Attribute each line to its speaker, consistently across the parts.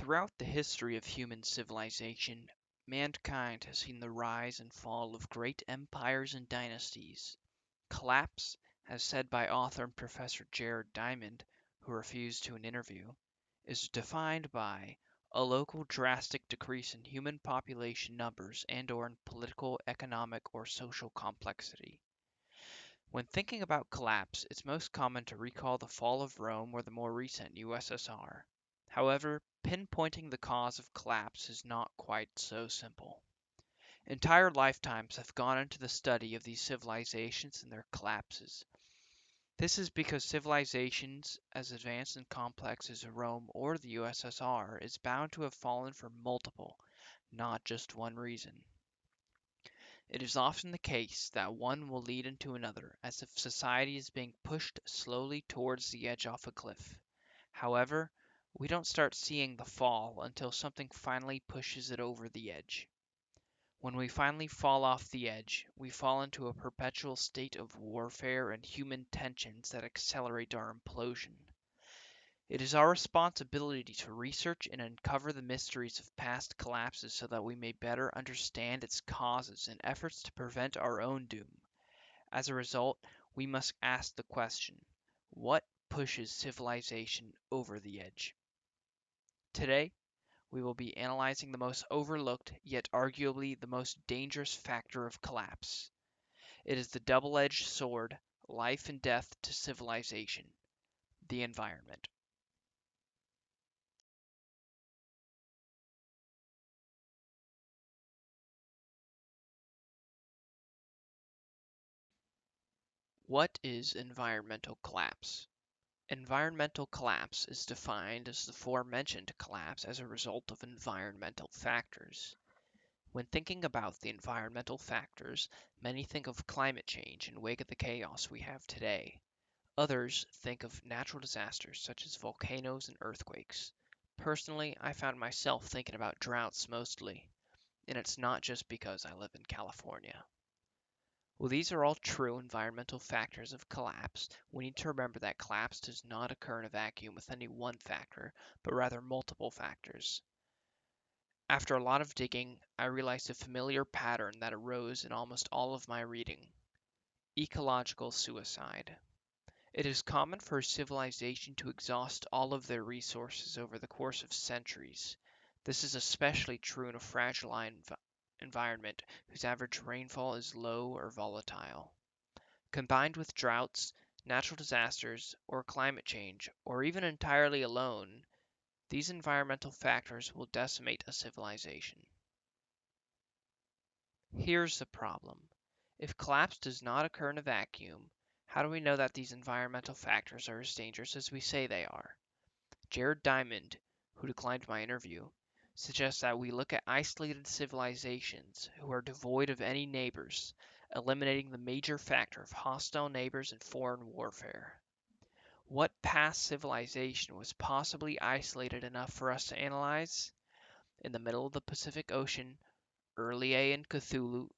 Speaker 1: Throughout the history of human civilization, mankind has seen the rise and fall of great empires and dynasties. Collapse, as said by author and professor Jared Diamond, who refused to an interview, is defined by a local drastic decrease in human population numbers and/or in political, economic, or social complexity. When thinking about collapse, it's most common to recall the fall of Rome or the more recent USSR. However, pinpointing the cause of collapse is not quite so simple. Entire lifetimes have gone into the study of these civilizations and their collapses. This is because civilizations as advanced and complex as Rome or the USSR is bound to have fallen for multiple, not just one reason. It is often the case that one will lead into another, as if society is being pushed slowly towards the edge off a cliff. However, we don't start seeing the fall until something finally pushes it over the edge. When we finally fall off the edge, we fall into a perpetual state of warfare and human tensions that accelerate our implosion. It is our responsibility to research and uncover the mysteries of past collapses so that we may better understand its causes in efforts to prevent our own doom. As a result, we must ask the question, what pushes civilization over the edge? Today, we will be analyzing the most overlooked, yet arguably the most dangerous factor of collapse. It is the double-edged sword, life and death to civilization, the environment. What is environmental collapse? Environmental collapse is defined as the aforementioned collapse as a result of environmental factors. When thinking about the environmental factors, many think of climate change in wake of the chaos we have today. Others think of natural disasters such as volcanoes and earthquakes. Personally, I found myself thinking about droughts mostly, and it's not just because I live in California. While these are all true environmental factors of collapse, we need to remember that collapse does not occur in a vacuum with any one factor, but rather multiple factors. After a lot of digging, I realized a familiar pattern that arose in almost all of my reading: ecological suicide. It is common for a civilization to exhaust all of their resources over the course of centuries. This is especially true in a fragile environment whose average rainfall is low or volatile. Combined with droughts, natural disasters, or climate change, or even entirely alone, these environmental factors will decimate a civilization. Here's the problem. If collapse does not occur in a vacuum, how do we know that these environmental factors are as dangerous as we say they are? Jared Diamond, who declined my interview, suggests that we look at isolated civilizations who are devoid of any neighbors, eliminating the major factor of hostile neighbors and foreign warfare. What past civilization was possibly isolated enough for us to analyze? In the middle of the Pacific Ocean, Earlier and Cthulhu,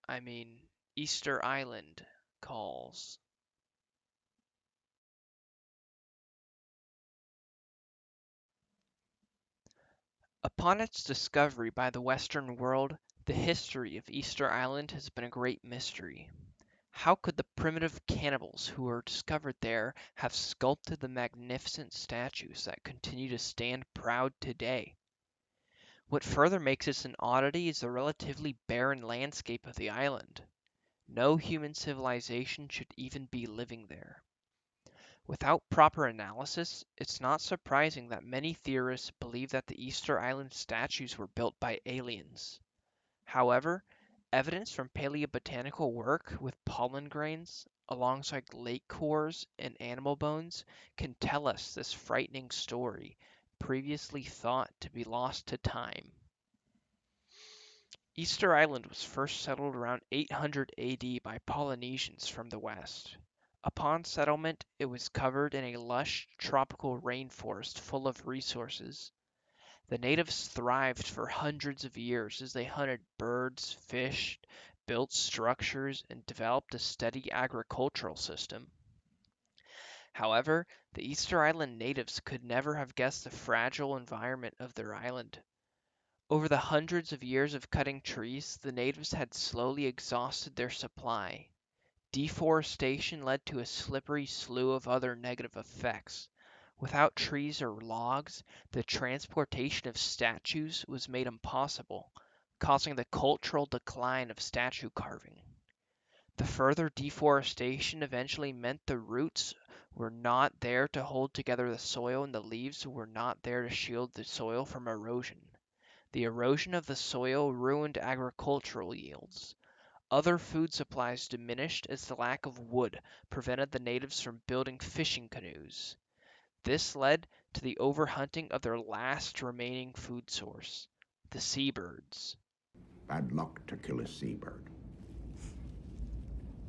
Speaker 1: I mean, Easter Island, calls. Upon its discovery by the Western world, the history of Easter Island has been a great mystery. How could the primitive cannibals who were discovered there have sculpted the magnificent statues that continue to stand proud today? What further makes this an oddity is the relatively barren landscape of the island. No human civilization should even be living there. Without proper analysis, it's not surprising that many theorists believe that the Easter Island statues were built by aliens. However, evidence from paleobotanical work with pollen grains, alongside lake cores and animal bones, can tell us this frightening story, previously thought to be lost to time. Easter Island was first settled around 800 AD by Polynesians from the west. Upon settlement, it was covered in a lush tropical rainforest full of resources. The natives thrived for hundreds of years as they hunted birds, fished, built structures, and developed a steady agricultural system. However, the Easter Island natives could never have guessed the fragile environment of their island. Over the hundreds of years of cutting trees, the natives had slowly exhausted their supply. Deforestation led to a slippery slew of other negative effects. Without trees or logs, the transportation of statues was made impossible, causing the cultural decline of statue carving. The further deforestation eventually meant the roots were not there to hold together the soil and the leaves were not there to shield the soil from erosion. The erosion of the soil ruined agricultural yields. Other food supplies diminished as the lack of wood prevented the natives from building fishing canoes. This led to the overhunting of their last remaining food source, the seabirds.
Speaker 2: Bad luck to kill a seabird.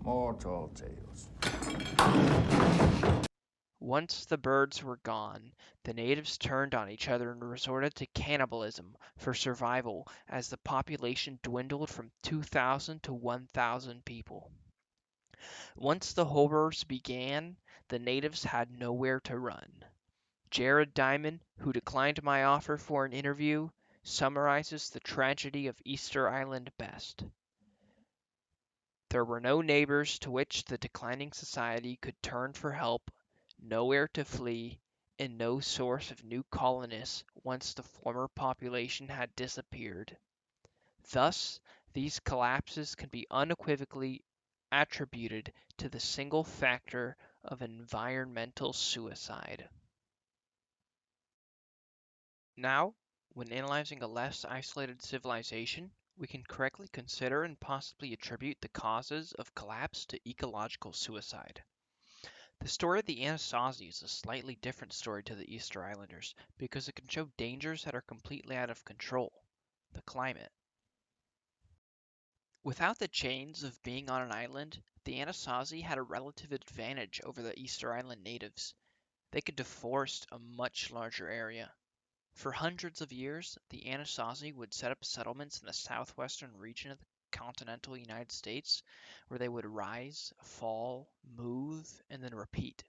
Speaker 3: More tall tales.
Speaker 1: Once the birds were gone, the natives turned on each other and resorted to cannibalism for survival as the population dwindled from 2,000 to 1,000 people. Once the horrors began, the natives had nowhere to run. Jared Diamond, who declined my offer for an interview, summarizes the tragedy of Easter Island best. There were no neighbors to which the declining society could turn for help, nowhere to flee, and no source of new colonists once the former population had disappeared. Thus, these collapses can be unequivocally attributed to the single factor of environmental suicide. Now, when analyzing a less isolated civilization, we can correctly consider and possibly attribute the causes of collapse to ecological suicide. The story of the Anasazi is a slightly different story to the Easter Islanders because it can show dangers that are completely out of control. The climate. Without the chains of being on an island, the Anasazi had a relative advantage over the Easter Island natives. They could deforest a much larger area. For hundreds of years, the Anasazi would set up settlements in the southwestern region of the continental United States where they would rise, fall, move, and then repeat.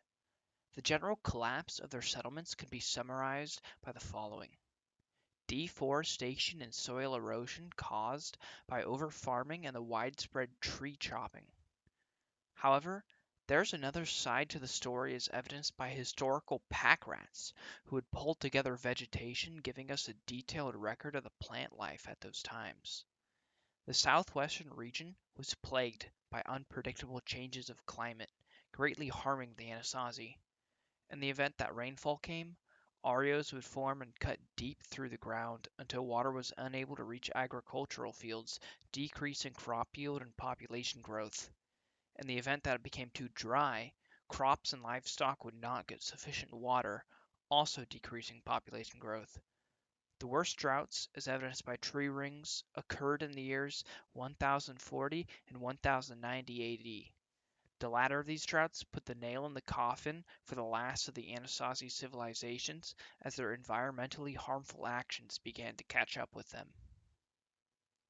Speaker 1: The general collapse of their settlements can be summarized by the following. Deforestation and soil erosion caused by over-farming and the widespread tree chopping. However, there's another side to the story as evidenced by historical pack rats who would pull together vegetation, giving us a detailed record of the plant life at those times. The southwestern region was plagued by unpredictable changes of climate, greatly harming the Anasazi. In the event that rainfall came, arios would form and cut deep through the ground until water was unable to reach agricultural fields, decreasing crop yield and population growth. In the event that it became too dry, crops and livestock would not get sufficient water, also decreasing population growth. The worst droughts, as evidenced by tree rings, occurred in the years 1040 and 1090 AD. The latter of these droughts put the nail in the coffin for the last of the Anasazi civilizations as their environmentally harmful actions began to catch up with them.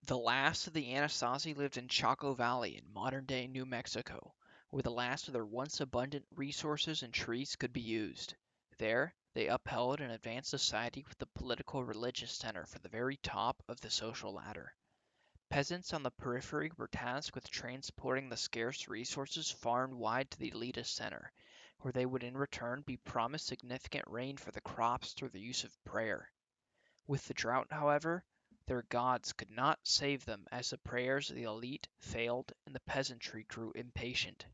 Speaker 1: The last of the Anasazi lived in Chaco Valley in modern-day New Mexico, where the last of their once abundant resources and trees could be used. There, they upheld and advanced society with the political religious center for the very top of the social ladder. Peasants on the periphery were tasked with transporting the scarce resources far and wide to the elitist center, where they would in return be promised significant rain for the crops through the use of prayer. With the drought, however, their gods could not save them as the prayers of the elite failed and the peasantry grew impatient.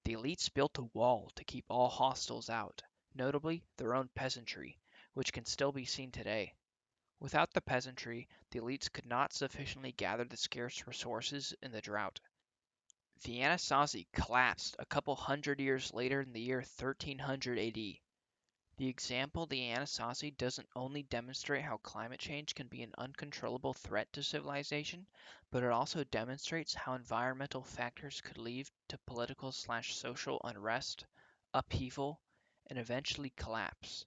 Speaker 1: The elites built a wall to keep all hostiles out, notably their own peasantry, which can still be seen today. Without the peasantry, the elites could not sufficiently gather the scarce resources in the drought. The Anasazi collapsed a couple hundred years later in the year 1300 AD. The example of the Anasazi doesn't only demonstrate how climate change can be an uncontrollable threat to civilization, but it also demonstrates how environmental factors could lead to political/social unrest, upheaval, and eventually collapse.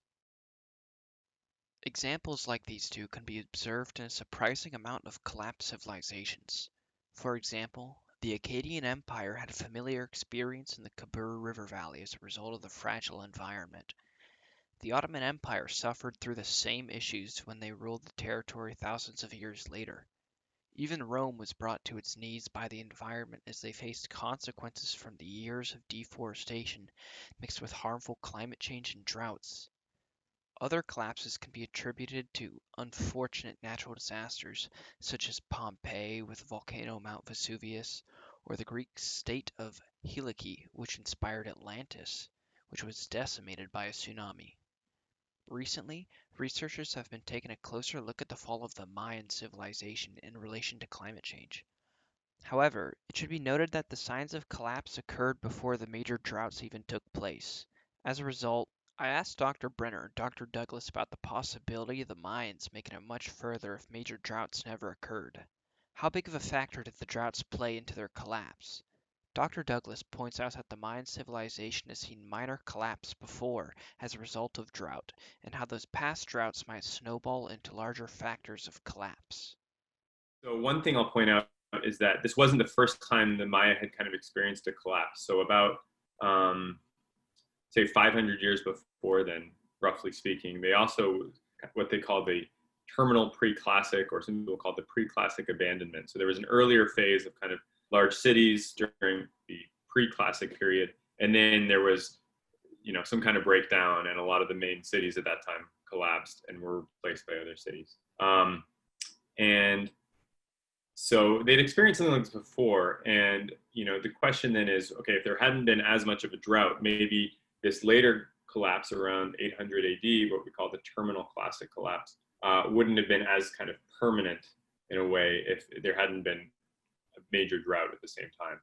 Speaker 1: Examples like these two can be observed in a surprising amount of collapsed civilizations. For example, The Akkadian Empire had a familiar experience in the Khabur River Valley as a result of the fragile environment. The Ottoman Empire suffered through the same issues when they ruled the territory thousands of years later. Even Rome was brought to its knees by the environment as they faced consequences from the years of deforestation mixed with harmful climate change and droughts. Other collapses can be attributed to unfortunate natural disasters, such as Pompeii with volcano Mount Vesuvius, or the Greek state of Helike, which inspired Atlantis, which was decimated by a tsunami. Recently, researchers have been taking a closer look at the fall of the Mayan civilization in relation to climate change. However, it should be noted that the signs of collapse occurred before the major droughts even took place. As a result, I asked Dr. Brenner and Dr. Douglas about the possibility of the Mayans making it much further if major droughts never occurred. How big of a factor did the droughts play into their collapse? Dr. Douglas points out that the Mayan civilization has seen minor collapse before as a result of drought, and how those past droughts might snowball into larger factors of collapse.
Speaker 3: So one thing I'll point out is that this wasn't the first time the Maya had kind of experienced a collapse. So about say 500 years before then, roughly speaking, they also what they call the terminal pre-classic, or some people call it the pre-classic abandonment. So there was an earlier phase of kind of large cities during the pre-classic period, and then there was, some kind of breakdown, and a lot of the main cities at that time collapsed and were replaced by other cities. And so they'd experienced something like this before, and the question then is, okay, if there hadn't been as much of a drought, maybe this later collapse around 800 AD, what we call the terminal classic collapse, wouldn't have been as kind of permanent in a way if there hadn't been a major drought at the same time.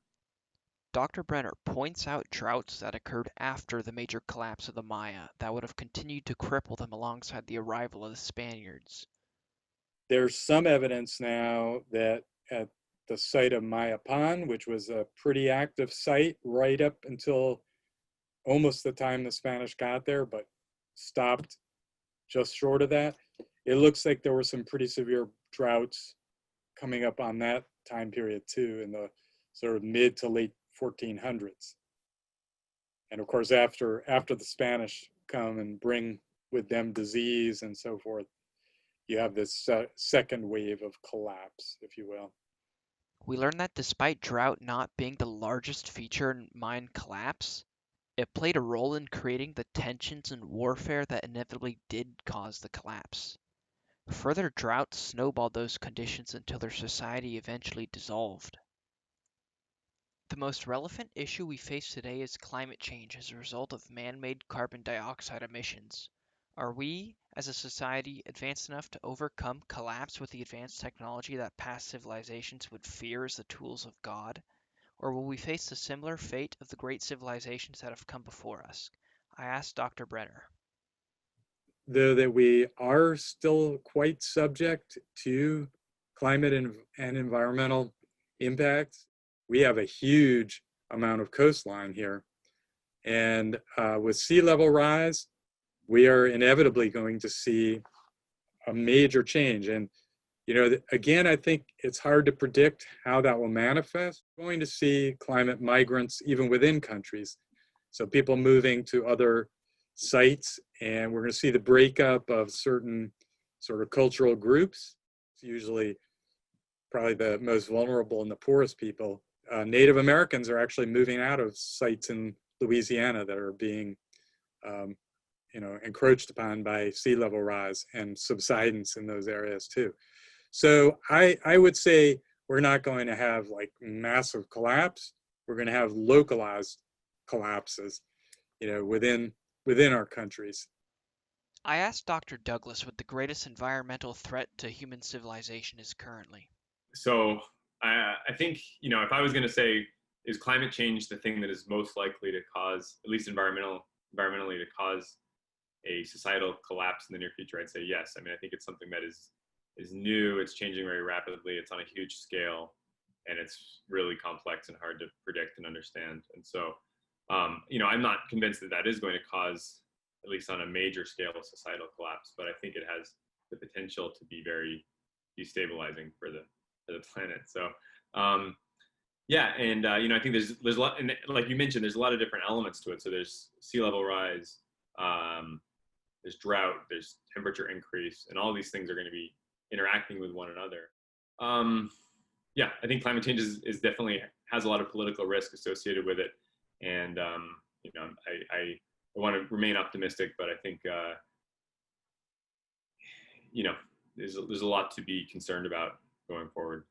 Speaker 1: Dr. Brenner points out droughts that occurred after the major collapse of the Maya that would have continued to cripple them alongside the arrival of the Spaniards.
Speaker 4: There's some evidence now that at the site of Mayapan, which was a pretty active site right up until almost the time the Spanish got there, but stopped just short of that, it looks like there were some pretty severe droughts coming up on that time period too, in the sort of mid to late 1400s. And of course, after the Spanish come and bring with them disease and so forth, you have this second wave of collapse, if you will.
Speaker 1: We learned that despite drought not being the largest feature in Mayan collapse, it played a role in creating the tensions and warfare that inevitably did cause the collapse. Further droughts snowballed those conditions until their society eventually dissolved. The most relevant issue we face today is climate change as a result of man-made carbon dioxide emissions. Are we, as a society, advanced enough to overcome collapse with the advanced technology that past civilizations would fear as the tools of God? Or will we face the similar fate of the great civilizations that have come before us? I asked Dr. Brenner.
Speaker 4: Though that we are still quite subject to climate and environmental impacts, we have a huge amount of coastline here. And with sea level rise, we are inevitably going to see a major change. And, again, I think it's hard to predict how that will manifest. We're going to see climate migrants even within countries. So people moving to other sites, and we're going to see the breakup of certain sort of cultural groups. It's usually probably the most vulnerable and the poorest people. Native Americans are actually moving out of sites in Louisiana that are being encroached upon by sea level rise and subsidence in those areas too. So I would say we're not going to have like massive collapse. We're going to have localized collapses, within our countries.
Speaker 1: I asked Dr. Douglas what the greatest environmental threat to human civilization is currently.
Speaker 3: So I think, if I was going to say, is climate change the thing that is most likely to cause, at least environmentally, to cause a societal collapse in the near future, I'd say yes. I mean, I think it's something that is new, it's changing very rapidly, it's on a huge scale, and it's really complex and hard to predict and understand. And so, I'm not convinced that is going to cause, at least on a major scale, a societal collapse, but I think it has the potential to be very destabilizing for the planet. So, Yeah, and I think there's a lot, and like you mentioned, there's a lot of different elements to it. So there's sea level rise, um, there's drought, there's temperature increase, and all these things are going to be interacting with one another. Um, yeah, I think climate change is definitely has a lot of political risk associated with it, and I want to remain optimistic, but I think you know there's a lot to be concerned about going forward.